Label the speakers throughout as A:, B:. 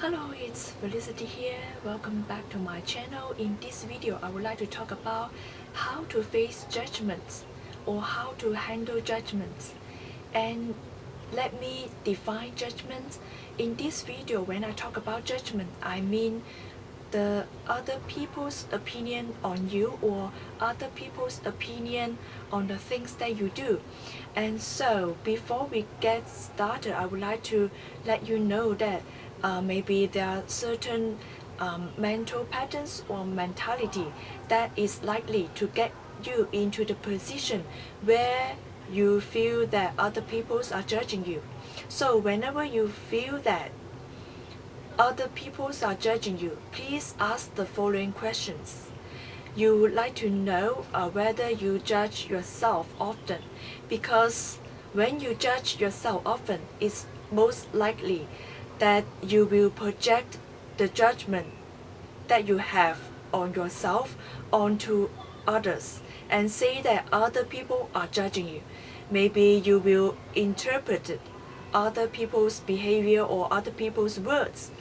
A: Hello, it's Felicity here. Welcome back to my channel. In this video, I would like to talk about how to face judgments or how to handle judgments. And let me define judgment. In this video, when I talk about judgment, I mean the other people's opinion on you or other people's opinion on the things that you do. And so before we get started, I would like to let you know that maybe there are certain mental patterns or mentality that is likely to get you into the position where you feel that other people are judging you. So whenever you feel that other people are judging you, please ask the following questions. You would like to know whether you judge yourself often, because when you judge yourself often, it's most likely that you will project the judgment that you have on yourself onto others and say that other people are judging you. Maybe you will interpret other people's behavior or other people's words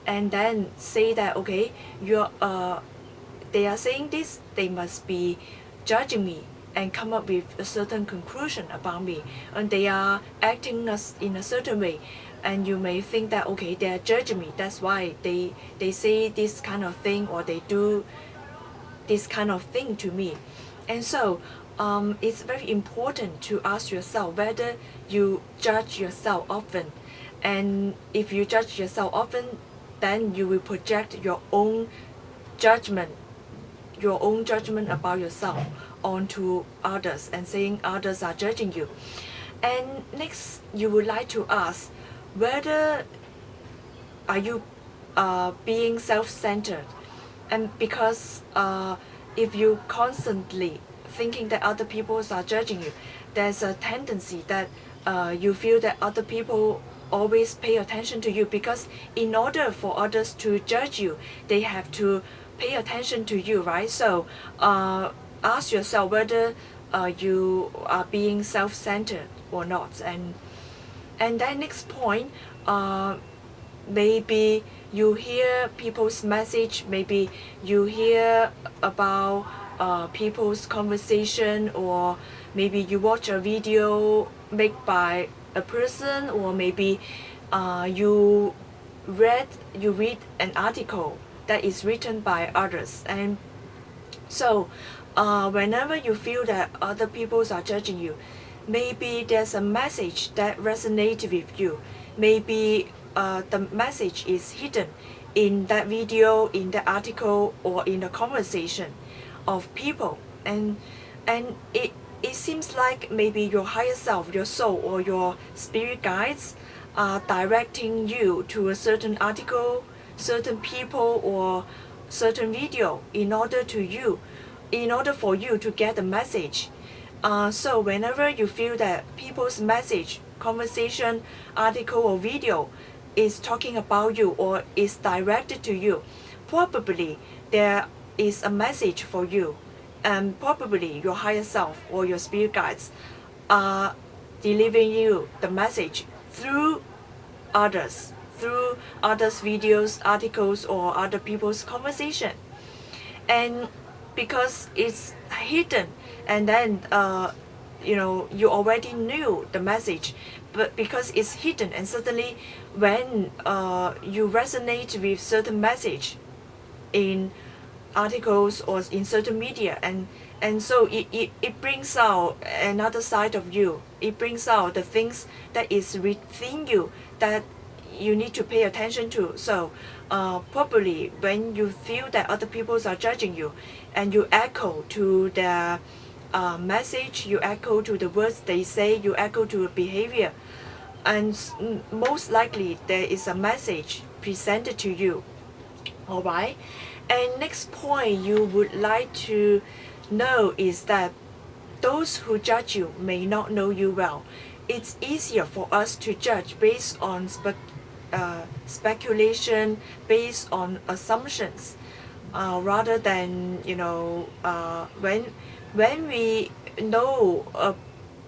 A: and then say that okay, they are saying this, they must be judging me, and come up with a certain conclusion about me, and they are acting in a certain way, and you may think that okay, they are judging me, that's why they say this kind of thing or they do this kind of thing to me. And so it's very important to ask yourself whether you judge yourself often. And if you judge yourself often, then you will project your own judgment about yourself onto others and saying others are judging you. And next, you would like to ask whether are you being self-centered. And because if you constantly thinking that other people are judging you, there's a tendency that you feel that other people always pay attention to you, because in order for others to judge you, they have to pay attention to you, right? So ask yourself whether you are being self-centered or not. And then next point, maybe you hear people's message, maybe you hear about people's conversation, or maybe you watch a video made by a person, or maybe you read an article that is written by others. And so whenever you feel that other people are judging you, maybe there's a message that resonates with you. Maybe the message is hidden in that video, in the article, or in the conversation of people. And it seems like maybe your higher self, your soul, or your spirit guides are directing you to a certain article, certain people, or certain video in order for you to get the message. So whenever you feel that people's message, conversation, article, or video is talking about you or is directed to you, probably there is a message for you, and probably your higher self or your spirit guides are delivering you the message through others videos, articles, or other people's conversation. And because it's hidden, and then you already knew the message, but because it's hidden, and suddenly when you resonate with certain message in articles or in certain media, and so it brings out another side of you. It brings out the things that is within you that you need to pay attention to. So probably when you feel that other people are judging you, and you echo to their message, you echo to the words they say, you echo to behavior, and most likely there is a message presented to you. All right. And next point you would like to know is that those who judge you may not know you well. It's easier for us to judge based on speculation, based on assumptions, rather than when we know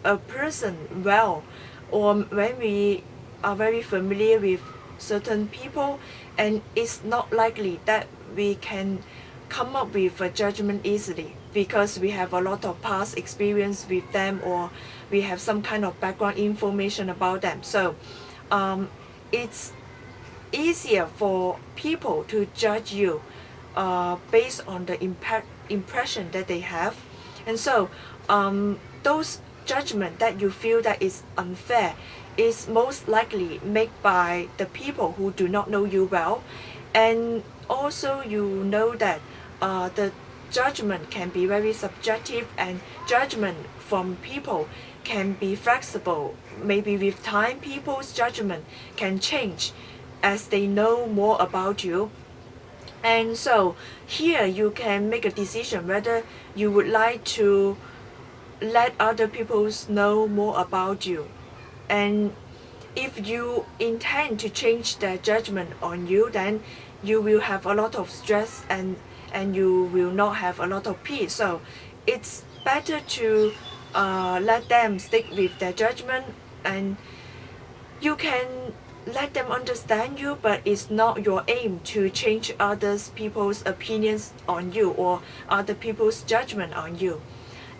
A: a person well, or when we are very familiar with certain people, and it's not likely that we can come up with a judgment easily because we have a lot of past experience with them, or we have some kind of background information about them. So it's easier for people to judge you based on the impression that they have. And so those judgment that you feel that is unfair is most likely made by the people who do not know you well. And also you know that the judgment can be very subjective, and judgment from people can be flexible. Maybe with time people's judgment can change as they know more about you. And so here you can make a decision whether you would like to let other people know more about you. And if you intend to change their judgment on you, then you will have a lot of stress, and you will not have a lot of peace. So it's better to let them stick with their judgment, and you can let them understand you, but it's not your aim to change others people's opinions on you or other people's judgment on you.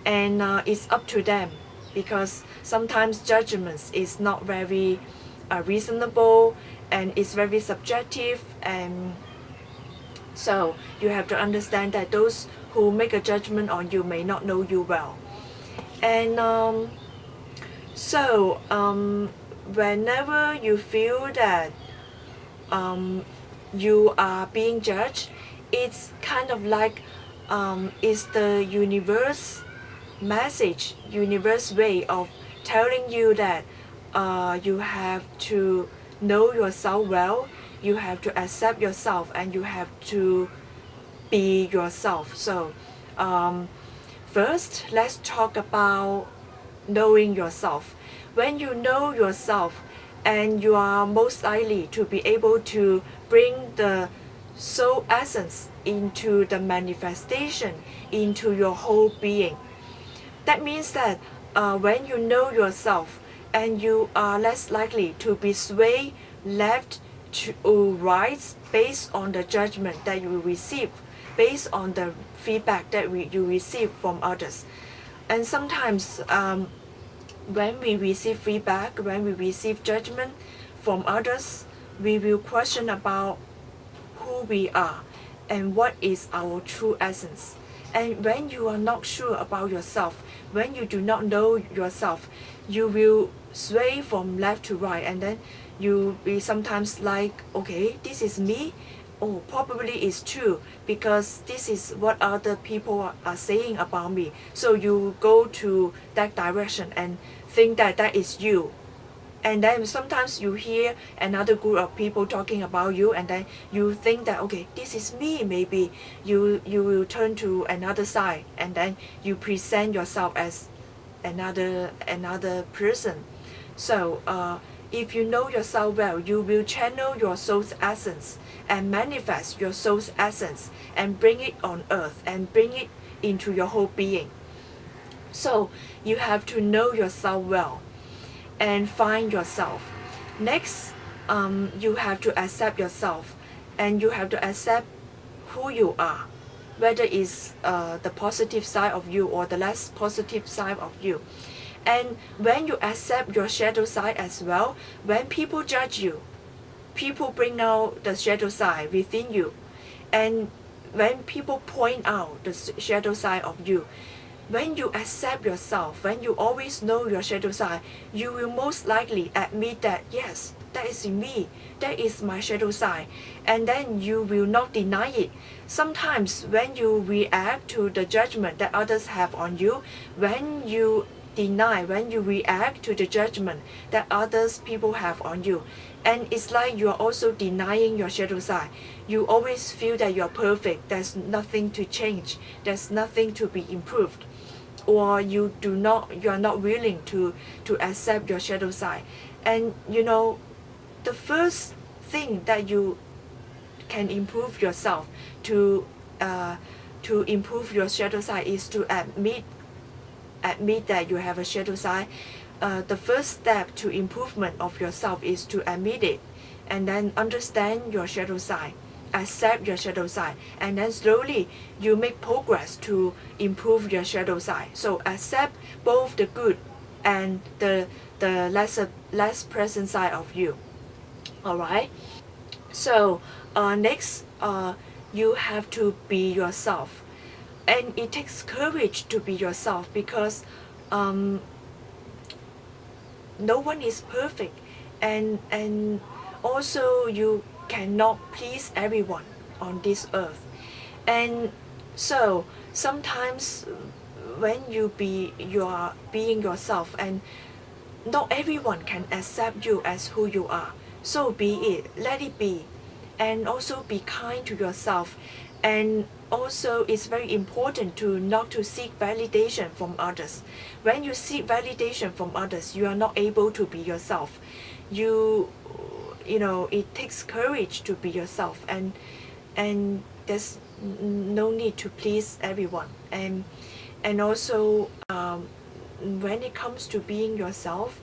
A: And it's up to them, because sometimes judgments is not very reasonable, and it's very subjective. And so you have to understand that those who make a judgment on you may not know you well. And whenever you feel that you are being judged, it's kind of like it's the universe message, universe way of telling you that you have to know yourself well, you have to accept yourself, and you have to be yourself. So first, let's talk about knowing yourself. When you know yourself, and you are most likely to be able to bring the soul essence into the manifestation, into your whole being. That means that when you know yourself, and you are less likely to be swayed left to right based on the judgment that you receive, based on the feedback that you receive from others. And sometimes when we receive feedback, when we receive judgment from others, we will question about who we are and what is our true essence. And when you are not sure about yourself, when you do not know yourself, you will sway from left to right, and then you be sometimes like, okay, this is me. Oh, probably it's true, because this is what other people are saying about me. So you go to that direction and think that that is you. And then sometimes you hear another group of people talking about you, and then you think that, okay, this is me. Maybe you will turn to another side, and then you present yourself as another person. So if you know yourself well, you will channel your soul's essence and manifest your soul's essence and bring it on earth and bring it into your whole being. So you have to know yourself well and find yourself. Next, you have to accept yourself, and you have to accept who you are, whether it's the positive side of you or the less positive side of you. And when you accept your shadow side as well, when people judge you, people bring out the shadow side within you. And when people point out the shadow side of you, when you accept yourself, when you always know your shadow side, you will most likely admit that, yes, that is me, that is my shadow side, and then you will not deny it. Sometimes when you react to the judgment that others have on you, when you deny, when you react to the judgment that others people have on you, and it's like you are also denying your shadow side. You always feel that you are perfect, there's nothing to change, there's nothing to be improved, or you are not willing to accept your shadow side. And you know, the first thing that you can improve yourself to improve your shadow side is to admit that you have a shadow side. The first step to improvement of yourself is to admit it and then understand your shadow side, accept your shadow side, and then slowly you make progress to improve your shadow side. So accept both the good and the less present side of you. All right. So next, you have to be yourself, and it takes courage to be yourself, because no one is perfect, and also you cannot please everyone on this earth. And so sometimes when you are being yourself, and not everyone can accept you as who you are, so be it, let it be. And also be kind to yourself. And also it's very important to not to seek validation from others. When you seek validation from others, you are not able to be yourself. You know, it takes courage to be yourself, and there's no need to please everyone. And also when it comes to being yourself,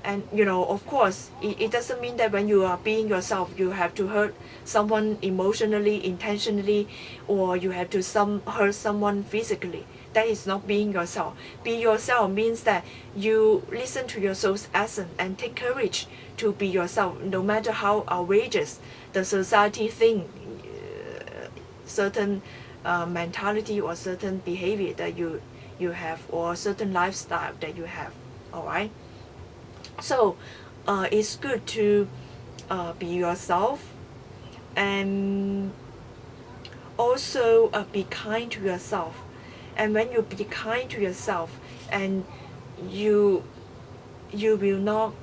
A: and of course it doesn't mean that when you are being yourself you have to hurt someone emotionally, intentionally, or you have to hurt someone physically. That is not being yourself. Be yourself means that you listen to your soul's essence and take courage to be yourself, no matter how outrageous the society think certain mentality or certain behavior that you have, or certain lifestyle that you have. All right. So it's good to be yourself, and also be kind to yourself. And when you be kind to yourself, and you will not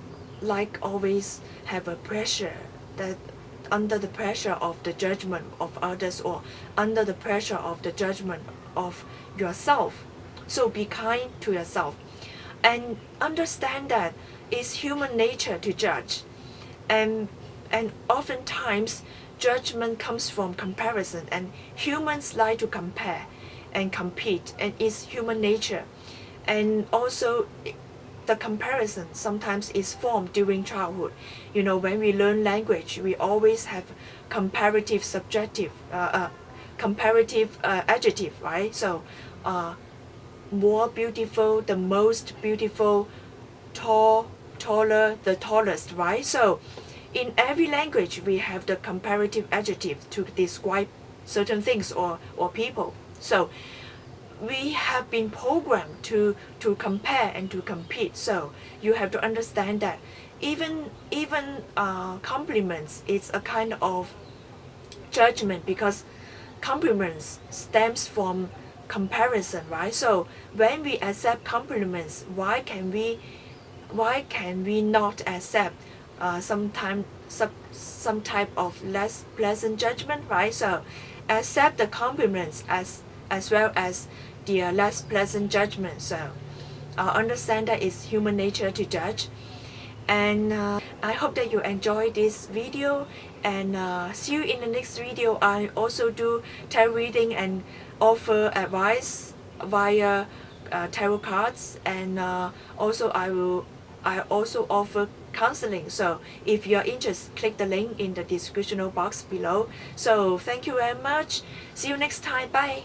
A: like always have a pressure, that under the pressure of the judgment of others, or under the pressure of the judgment of yourself. So be kind to yourself, and understand that it's human nature to judge, and oftentimes judgment comes from comparison, and humans like to compare and compete, and it's human nature. And also the comparison sometimes is formed during childhood. When we learn language, we always have comparative subjective comparative adjective, right? So more beautiful, the most beautiful, taller, the tallest, right? So in every language we have the comparative adjective to describe certain things or people. So we have been programmed to compare and to compete. So you have to understand that even compliments is a kind of judgment, because compliments stems from comparison, right? So when we accept compliments, why can we not accept some type of less pleasant judgment, right? So accept the compliments as well as the less pleasant judgment. So understand that it's human nature to judge. And I hope that you enjoy this video, and see you in the next video. I also do tarot reading and offer advice via tarot cards, and also I also offer counseling. So if you're interested, click the link in the description box below. So thank you very much. See you next time. Bye.